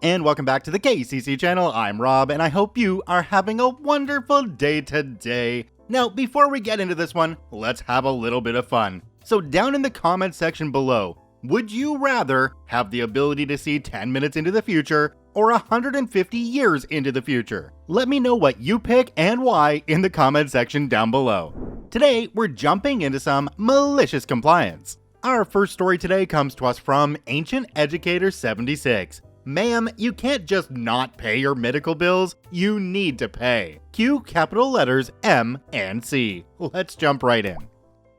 and welcome back to the KCC channel. I'm Rob, and I hope you are having a wonderful day today. Now, before we get into this one, let's have a little bit of fun. So down in the comment section below, would you rather have the ability to see 10 minutes into the future or 150 years into the future? Let me know what you pick and why in the comment section down below. Today, we're jumping into some malicious compliance. Our first story today comes to us from Ancient Educator 76. Ma'am, you can't just not pay your medical bills, you need to pay. Cue capital letters M and C. Let's jump right in.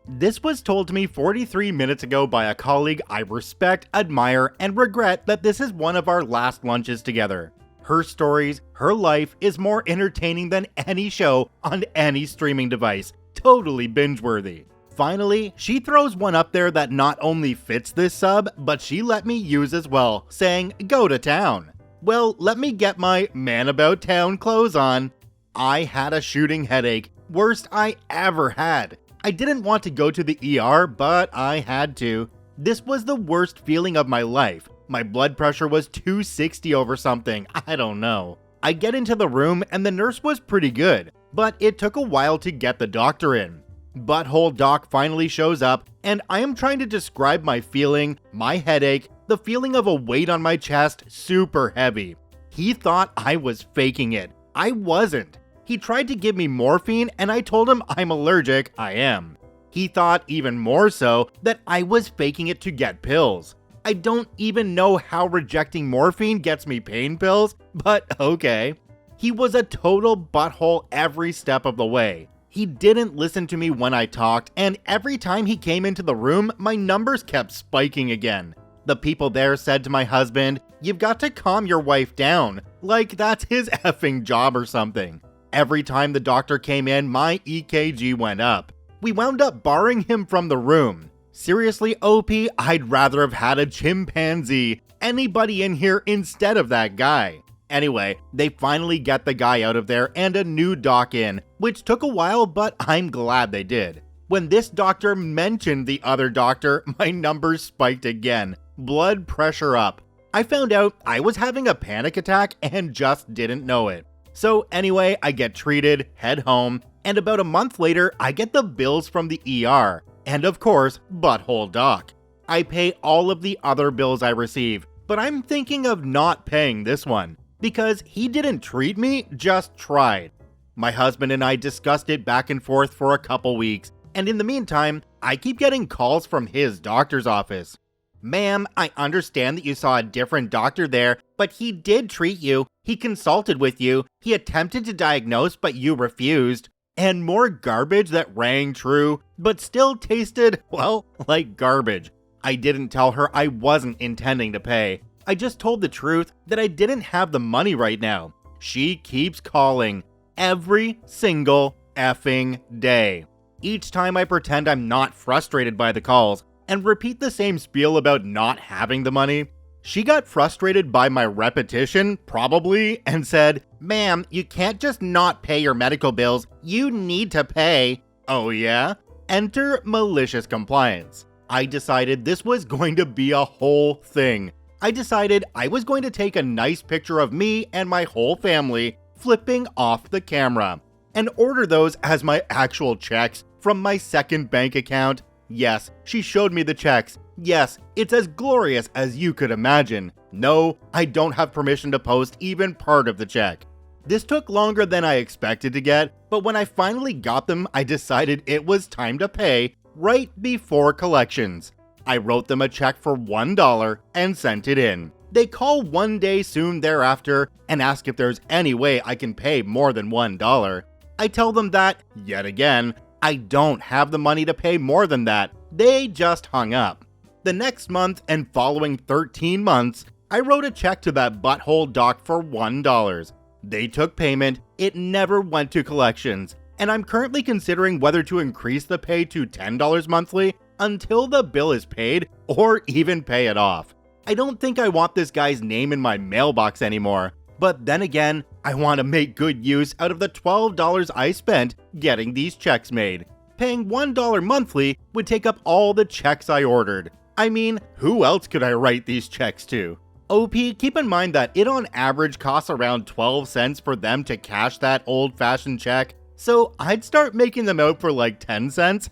This was told to me 43 minutes ago by a colleague I respect, admire, and regret that this is one of our last lunches together. Her stories, her life is more entertaining than any show on any streaming device. Totally binge-worthy. Finally, she throws one up there that not only fits this sub, but she let me use as well, saying, "Go to town." Well, let me get my man about town clothes on. I had a shooting headache, worst I ever had. I didn't want to go to the ER, but I had to. This was the worst feeling of my life. My blood pressure was 260 over something, I don't know. I get into the room and the nurse was pretty good, but it took a while to get the doctor in. Butthole Doc finally shows up, and I am trying to describe my feeling, my headache, the feeling of a weight on my chest, super heavy. He thought I was faking it. I wasn't. He tried to give me morphine, and I told him I'm allergic. I am. He thought even more so that I was faking it to get pills. I don't even know how rejecting morphine gets me pain pills, but okay. He was a total butthole every step of the way. He didn't listen to me when I talked, and every time he came into the room, my numbers kept spiking again. The people there said to my husband, "You've got to calm your wife down," like that's his effing job or something. Every time the doctor came in, my EKG went up. We wound up barring him from the room. Seriously, OP, I'd rather have had a chimpanzee, anybody in here instead of that guy. Anyway, they finally get the guy out of there and a new doc in, which took a while, but I'm glad they did. When this doctor mentioned the other doctor, my numbers spiked again, blood pressure up. I found out I was having a panic attack and just didn't know it. So anyway, I get treated, head home, and about a month later, I get the bills from the ER, and of course, Butthole Doc. I pay all of the other bills I receive, but I'm thinking of not paying this one. Because he didn't treat me, just tried. My husband and I discussed it back and forth for a couple weeks, and in the meantime, I keep getting calls from his doctor's office. "Ma'am, I understand that you saw a different doctor there, but he did treat you, he consulted with you, he attempted to diagnose but you refused." And more garbage that rang true, but still tasted, well, like garbage. I didn't tell her I wasn't intending to pay. I just told the truth that I didn't have the money right now. She keeps calling every single effing day. Each time I pretend I'm not frustrated by the calls and repeat the same spiel about not having the money. She got frustrated by my repetition, probably, and said, "Ma'am, you can't just not pay your medical bills. You need to pay." Oh yeah? Enter malicious compliance. I decided this was going to be a whole thing. I decided I was going to take a nice picture of me and my whole family flipping off the camera and order those as my actual checks from my second bank account. Yes, she showed me the checks. Yes, it's as glorious as you could imagine. No, I don't have permission to post even part of the check. This took longer than I expected to get, but when I finally got them, I decided it was time to pay right before collections. I wrote them a check for $1 and sent it in. They call one day soon thereafter and ask if there's any way I can pay more than $1. I tell them that, yet again, I don't have the money to pay more than that. They just hung up. The next month and following 13 months, I wrote a check to that butthole doc for $1. They took payment, it never went to collections, and I'm currently considering whether to increase the pay to $10 monthly until the bill is paid, or even pay it off. I don't think I want this guy's name in my mailbox anymore, but then again, I want to make good use out of the $12 I spent getting these checks made. Paying $1 monthly would take up all the checks I ordered. I mean, who else could I write these checks to? OP, keep in mind that it on average costs around 12 cents for them to cash that old-fashioned check, so I'd start making them out for like 10 cents,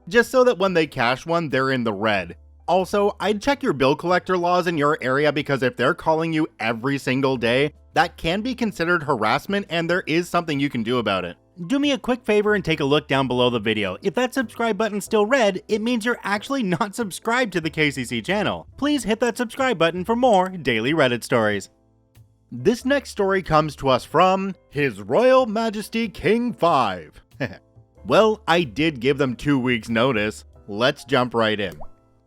just so that when they cash one, they're in the red. Also, I'd check your bill collector laws in your area because if they're calling you every single day, that can be considered harassment and there is something you can do about it. Do me a quick favor and take a look down below the video. If that subscribe button's still red, it means you're actually not subscribed to the KCC channel. Please hit that subscribe button for more daily Reddit stories. This next story comes to us from His Royal Majesty King 5. Well, I did give them 2 weeks notice. Let's jump right in.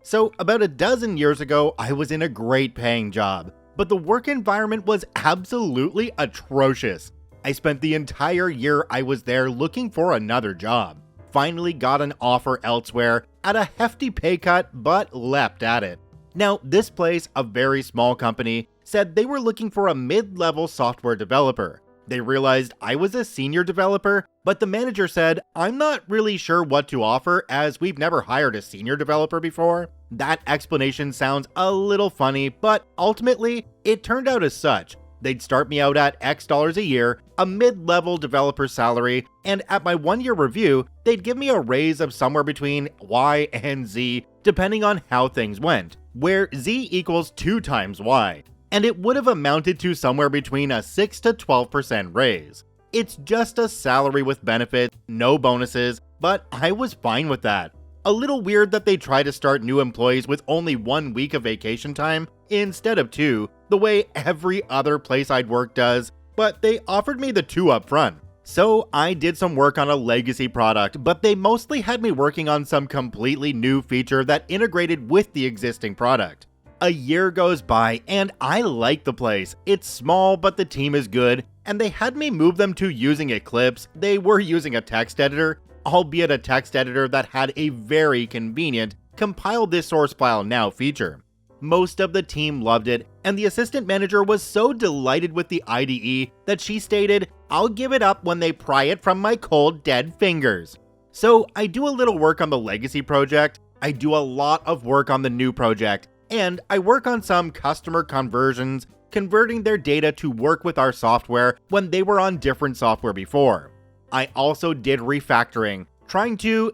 So, about a dozen years ago, I was in a great paying job, but the work environment was absolutely atrocious. I spent the entire year I was there looking for another job. Finally got an offer elsewhere at a hefty pay cut, but leapt at it. Now, this place, a very small company, said they were looking for a mid-level software developer. They realized I was a senior developer, but the manager said, "I'm not really sure what to offer as we've never hired a senior developer before." That explanation sounds a little funny, but ultimately, it turned out as such. They'd start me out at X dollars a year, a mid-level developer salary, and at my 1-year review, they'd give me a raise of somewhere between Y and Z, depending on how things went, where Z equals 2 times Y. And it would have amounted to somewhere between a 6 to 12% raise. It's just a salary with benefits, no bonuses, but I was fine with that. A little weird that they try to start new employees with only 1 week of vacation time instead of 2, the way every other place I'd worked does, but they offered me the 2 up front. So I did some work on a legacy product, but they mostly had me working on some completely new feature that integrated with the existing product. A year goes by and I like the place. It's small, but the team is good, and they had me move them to using Eclipse. They were using a text editor, albeit a text editor that had a very convenient compile this source file now feature. Most of the team loved it, and the assistant manager was so delighted with the IDE that she stated, "I'll give it up when they pry it from my cold dead fingers." So I do a little work on the legacy project, I do a lot of work on the new project, and I work on some customer conversions, converting their data to work with our software when they were on different software before. I also did refactoring, trying to,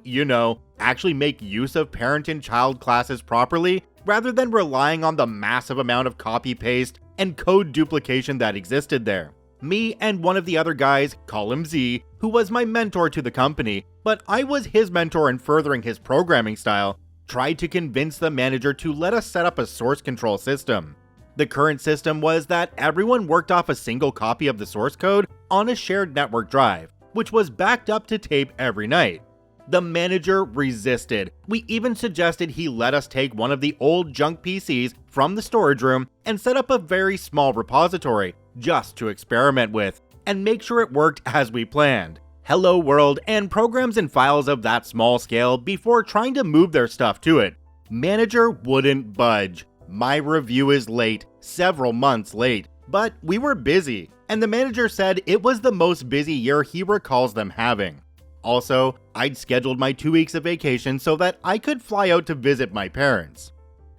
actually make use of parent and child classes properly, rather than relying on the massive amount of copy-paste and code duplication that existed there. Me and one of the other guys, call him Z, who was my mentor to the company, but I was his mentor in furthering his programming style, tried to convince the manager to let us set up a source control system. The current system was that everyone worked off a single copy of the source code on a shared network drive, which was backed up to tape every night. The manager resisted. We even suggested he let us take one of the old junk PCs from the storage room and set up a very small repository just to experiment with and make sure it worked as we planned. Hello world and programs and files of that small scale before trying to move their stuff to it. Manager wouldn't budge. My review is late, several months late, but we were busy, and the manager said it was the most busy year he recalls them having. Also, I'd scheduled my 2 weeks of vacation so that I could fly out to visit my parents.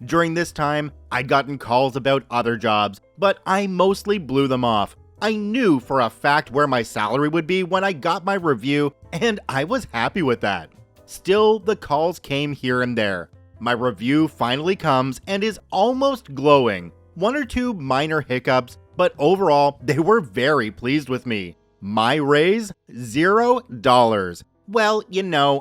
During this time, I'd gotten calls about other jobs, but I mostly blew them off. I knew for a fact where my salary would be when I got my review, and I was happy with that. Still, the calls came here and there. My review finally comes and is almost glowing. 1 or 2 minor hiccups, but overall, they were very pleased with me. My raise? $0. Well,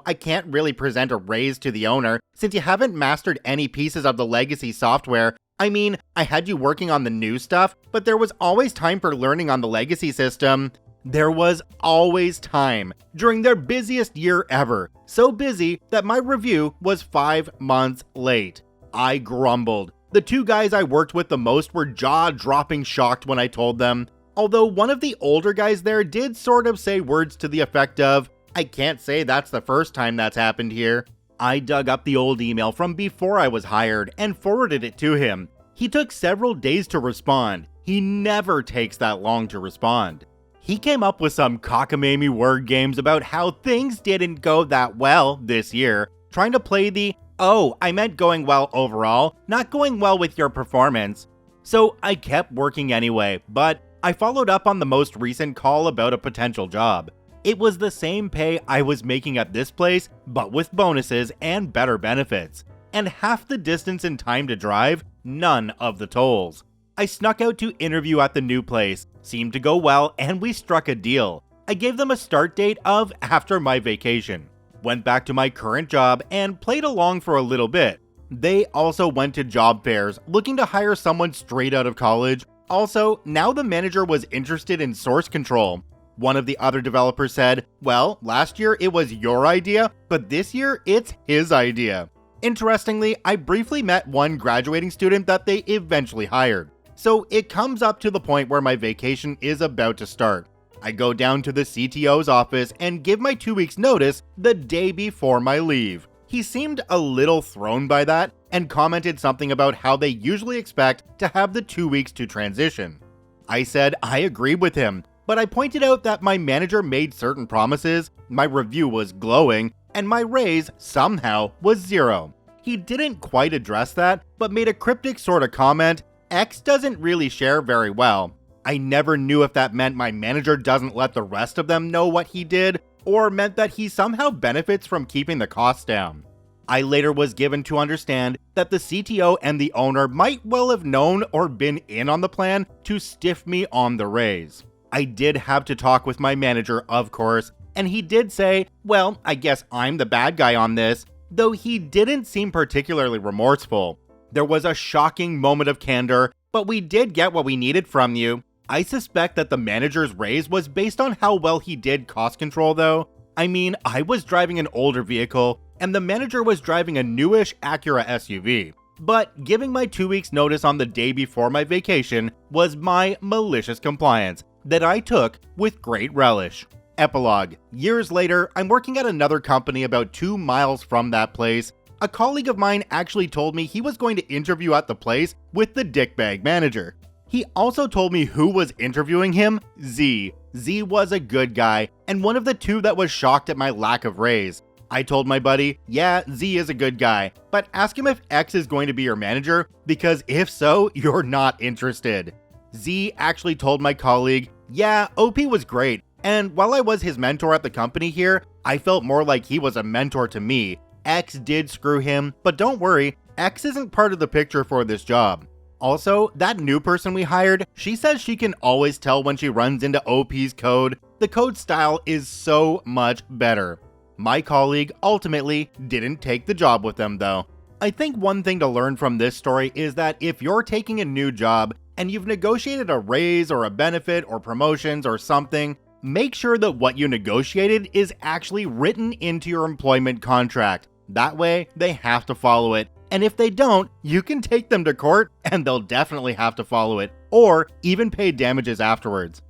I can't really present a raise to the owner since you haven't mastered any pieces of the legacy software. I mean, I had you working on the new stuff, but there was always time for learning on the legacy system. There was always time during their busiest year ever. So busy that my review was 5 months late. I grumbled. The 2 guys I worked with the most were jaw-dropping shocked when I told them. Although one of the older guys there did sort of say words to the effect of, "I can't say that's the first time that's happened here." I dug up the old email from before I was hired and forwarded it to him. He took several days to respond. He never takes that long to respond. He came up with some cockamamie word games about how things didn't go that well this year, trying to play the, "Oh, I meant going well overall, not going well with your performance." So I kept working anyway, but I followed up on the most recent call about a potential job. It was the same pay I was making at this place, but with bonuses and better benefits. And half the distance and time to drive, none of the tolls. I snuck out to interview at the new place, seemed to go well, and we struck a deal. I gave them a start date of after my vacation. Went back to my current job and played along for a little bit. They also went to job fairs, looking to hire someone straight out of college. Also, now the manager was interested in source control. One of the other developers said, well, last year it was your idea, but this year it's his idea. Interestingly, I briefly met one graduating student that they eventually hired. So it comes up to the point where my vacation is about to start. I go down to the CTO's office and give my 2 weeks notice the day before my leave. He seemed a little thrown by that and commented something about how they usually expect to have the 2 weeks to transition. I said I agreed with him, but I pointed out that my manager made certain promises, my review was glowing, and my raise somehow was 0. He didn't quite address that, but made a cryptic sort of comment, X doesn't really share very well. I never knew if that meant my manager doesn't let the rest of them know what he did, or meant that he somehow benefits from keeping the costs down. I later was given to understand that the CTO and the owner might well have known or been in on the plan to stiff me on the raise. I did have to talk with my manager, of course, and he did say, well, I guess I'm the bad guy on this, though he didn't seem particularly remorseful. There was a shocking moment of candor, but we did get what we needed from you. I suspect that the manager's raise was based on how well he did cost control though. I mean, I was driving an older vehicle, and the manager was driving a newish Acura SUV. But giving my 2 weeks notice on the day before my vacation was my malicious compliance that I took with great relish. Epilogue. Years later, I'm working at another company about 2 miles from that place. A colleague of mine actually told me he was going to interview at the place with the dickbag manager. He also told me who was interviewing him, Z. Z was a good guy, and one of the 2 that was shocked at my lack of raise. I told my buddy, yeah, Z is a good guy, but ask him if X is going to be your manager, because if so, you're not interested. Z actually told my colleague, yeah, OP was great, and while I was his mentor at the company here, I felt more like he was a mentor to me. X did screw him, but don't worry, X isn't part of the picture for this job. Also, that new person we hired, she says she can always tell when she runs into OP's code. The code style is so much better. My colleague ultimately didn't take the job with them though. I think one thing to learn from this story is that if you're taking a new job and you've negotiated a raise or a benefit or promotions or something, make sure that what you negotiated is actually written into your employment contract. That way, they have to follow it. And if they don't, you can take them to court and they'll definitely have to follow it, or even pay damages afterwards.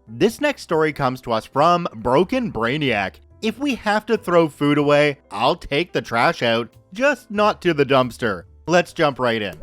This next story comes to us from Broken Brainiac. If we have to throw food away, I'll take the trash out, just not to the dumpster. Let's jump right in.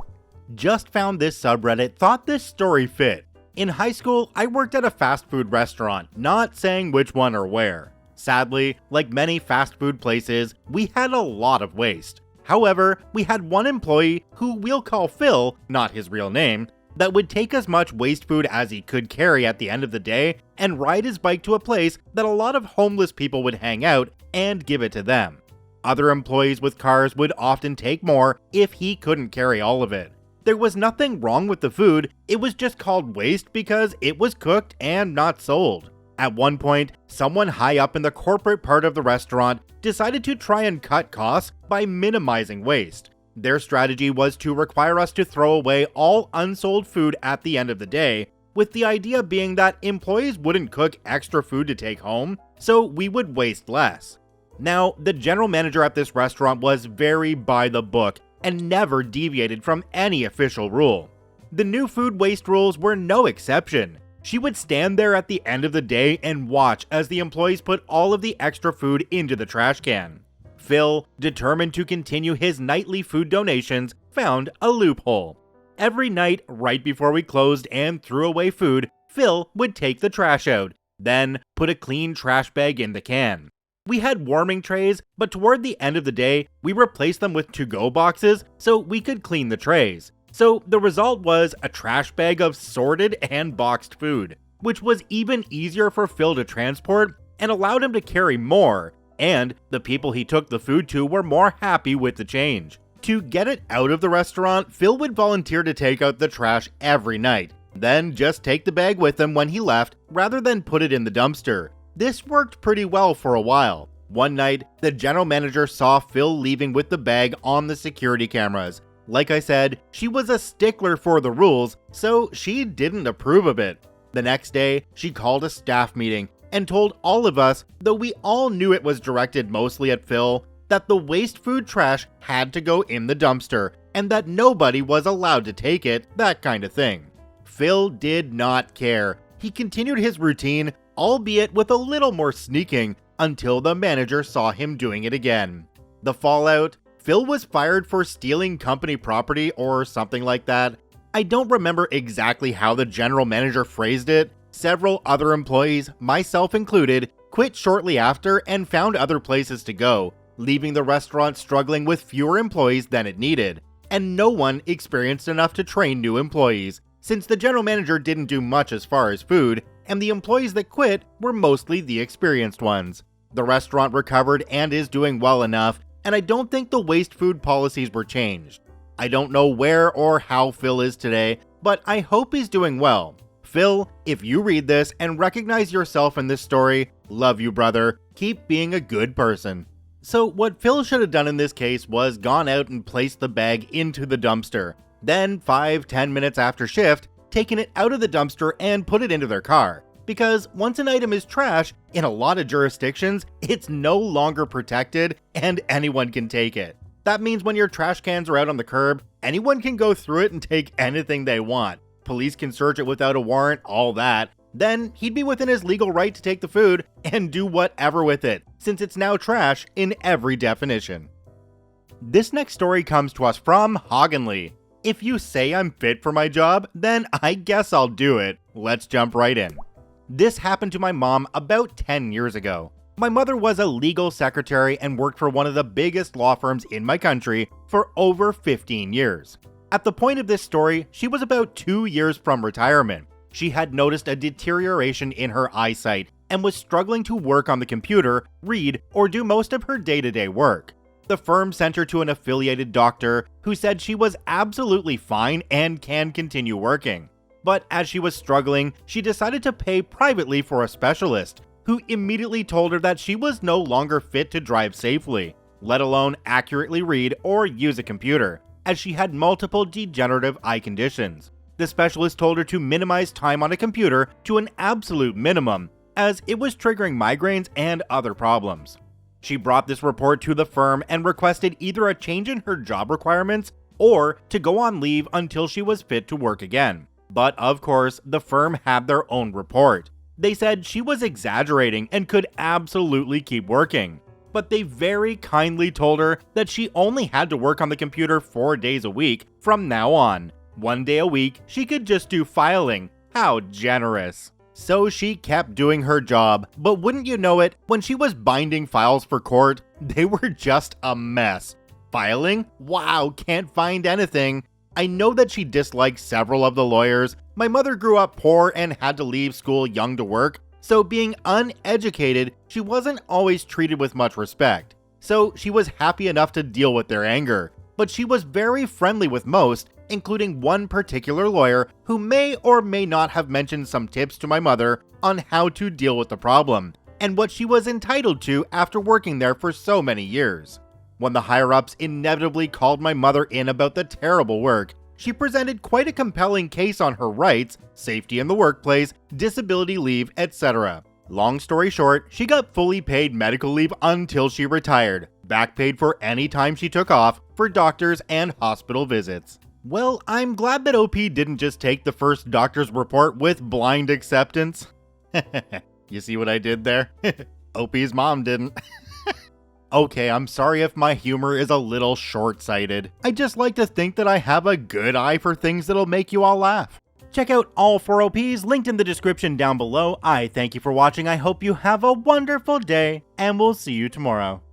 Just found this subreddit, thought this story fit. In high school, I worked at a fast food restaurant, not saying which one or where. Sadly, like many fast food places, we had a lot of waste. However, we had one employee, who we'll call Phil, not his real name, that would take as much waste food as he could carry at the end of the day and ride his bike to a place that a lot of homeless people would hang out and give it to them. Other employees with cars would often take more if he couldn't carry all of it. There was nothing wrong with the food, it was just called waste because it was cooked and not sold. At one point, someone high up in the corporate part of the restaurant decided to try and cut costs by minimizing waste. Their strategy was to require us to throw away all unsold food at the end of the day, with the idea being that employees wouldn't cook extra food to take home, so we would waste less. Now, the general manager at this restaurant was very by the book and never deviated from any official rule. The new food waste rules were no exception. She would stand there at the end of the day and watch as the employees put all of the extra food into the trash can. Phil, determined to continue his nightly food donations, found a loophole. Every night, right before we closed and threw away food, Phil would take the trash out, then put a clean trash bag in the can. We had warming trays, but toward the end of the day, we replaced them with to-go boxes so we could clean the trays. So the result was a trash bag of sorted and boxed food, which was even easier for Phil to transport and allowed him to carry more, and the people he took the food to were more happy with the change. To get it out of the restaurant, Phil would volunteer to take out the trash every night, then just take the bag with him when he left rather than put it in the dumpster. This worked pretty well for a while. One night, the general manager saw Phil leaving with the bag on the security cameras. Like I said, she was a stickler for the rules, so she didn't approve of it. The next day, she called a staff meeting and told all of us, though we all knew it was directed mostly at Phil, that the waste food trash had to go in the dumpster and that nobody was allowed to take it, that kind of thing. Phil did not care. He continued his routine, albeit with a little more sneaking, until the manager saw him doing it again. The fallout? Phil was fired for stealing company property or something like that. I don't remember exactly how the general manager phrased it. Several other employees, myself included, quit shortly after and found other places to go, leaving the restaurant struggling with fewer employees than it needed. And no one experienced enough to train new employees, since the general manager didn't do much as far as food, and the employees that quit were mostly the experienced ones. The restaurant recovered and is doing well enough, and I don't think the waste food policies were changed. I don't know where or how Phil is today, but I hope he's doing well. Phil, if you read this and recognize yourself in this story, love you, brother. Keep being a good person. So what Phil should have done in this case was gone out and placed the bag into the dumpster. Then 5-10 minutes after shift, taken it out of the dumpster and put it into their car. Because once an item is trash, in a lot of jurisdictions, it's no longer protected and anyone can take it. That means when your trash cans are out on the curb, anyone can go through it and take anything they want. Police can search it without a warrant, all that. Then he'd be within his legal right to take the food and do whatever with it, since it's now trash in every definition. This next story comes to us from Hogganley. If you say I'm fit for my job, then I guess I'll do it. Let's jump right in. This happened to my mom about 10 years ago. My mother was a legal secretary and worked for one of the biggest law firms in my country for over 15 years. At the point of this story, she was about 2 years from retirement. She had noticed a deterioration in her eyesight and was struggling to work on the computer, read, or do most of her day-to-day work. The firm sent her to an affiliated doctor who said she was absolutely fine and can continue working. But as she was struggling, she decided to pay privately for a specialist, who immediately told her that she was no longer fit to drive safely, let alone accurately read or use a computer, as she had multiple degenerative eye conditions. The specialist told her to minimize time on a computer to an absolute minimum, as it was triggering migraines and other problems. She brought this report to the firm and requested either a change in her job requirements or to go on leave until she was fit to work again. But of course, the firm had their own report. They said she was exaggerating and could absolutely keep working. But they very kindly told her that she only had to work on the computer 4 days a week from now on. 1 day a week, she could just do filing. How generous. So she kept doing her job, but wouldn't you know it, when she was binding files for court, they were just a mess. Filing? Wow, can't find anything. I know that she disliked several of the lawyers. My mother grew up poor and had to leave school young to work, so being uneducated, she wasn't always treated with much respect. So she was happy enough to deal with their anger, but she was very friendly with most, including one particular lawyer who may or may not have mentioned some tips to my mother on how to deal with the problem, and what she was entitled to after working there for so many years. When the higher-ups inevitably called my mother in about the terrible work, she presented quite a compelling case on her rights, safety in the workplace, disability leave, etc. Long story short, she got fully paid medical leave until she retired, back paid for any time she took off for doctors and hospital visits. Well, I'm glad that OP didn't just take the first doctor's report with blind acceptance. You see what I did there? OP's mom didn't. Okay, I'm sorry if my humor is a little short-sighted. I just like to think that I have a good eye for things that'll make you all laugh. Check out all 4 OPs linked in the description down below. I thank you for watching. I hope you have a wonderful day, and we'll see you tomorrow.